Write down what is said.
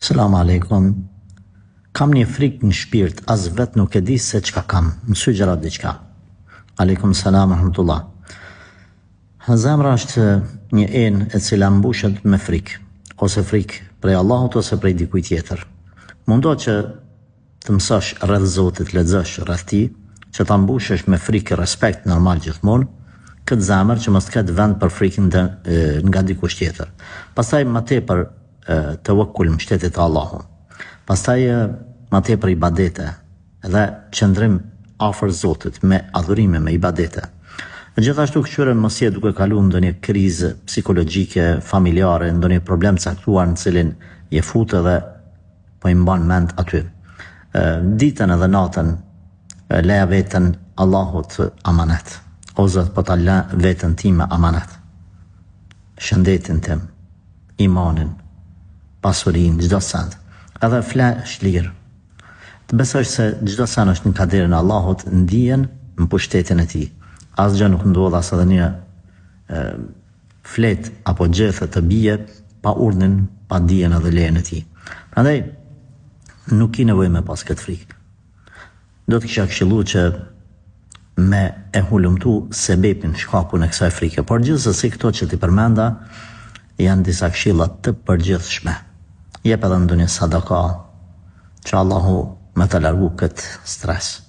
Selam aleikum. Kam një frikë në shpirt, as vet nuk e di se çka kam. Më sugjerohet diçka. Aleikum salam wa rahmatullah. Zemra është një enë e cila mbushet me frikë, ose frikë prej Allahut ose prej dikujt tjetër. Mundo që të mësosh rreth Zotit, lexosh rreth tij, që ta mbushësh me frikë respekt normal gjithmonë, këtë zemër që mos ketë vend për frikën nga dikush tjetër. Pastaj më tepër tawakkul mbështetje te Allahu. Pastaj më tepër ibadete dhe qëndrim afër Zotit me adhurime, me ibadete. Gjithashtu këqyre mos je duke kaluar ndonjë krizë psikologjike, familjare, ndonjë problem caktuar në cilin je futë dhe po i mban mend aty. Ditën edhe natën leja veten Allahut amanet. O Zot, po ta lë veten time amanet. Shëndetin tim, imanin, pasurinë, çdo send. Edhe flesh lirë. Të besosh se çdo send është në kaderin e Allahut, ndihen në pushtetin e tij. Asgjë nuk ndodh as edhe një flet apo gjethe të bie pa urdhnin, pa dijen edhe lejen e tij. Prandaj nuk i nevojë me pas këtë frikë. Do të kisha këshilluar që me e hulumtu sebepin, shkakun e kësaj frike. Por gjithsesi këto që ti përmenda janë disa këshilla të përgjithshme. Jep edhe ndonjë sadaka që Allahu më të largu këtë stres.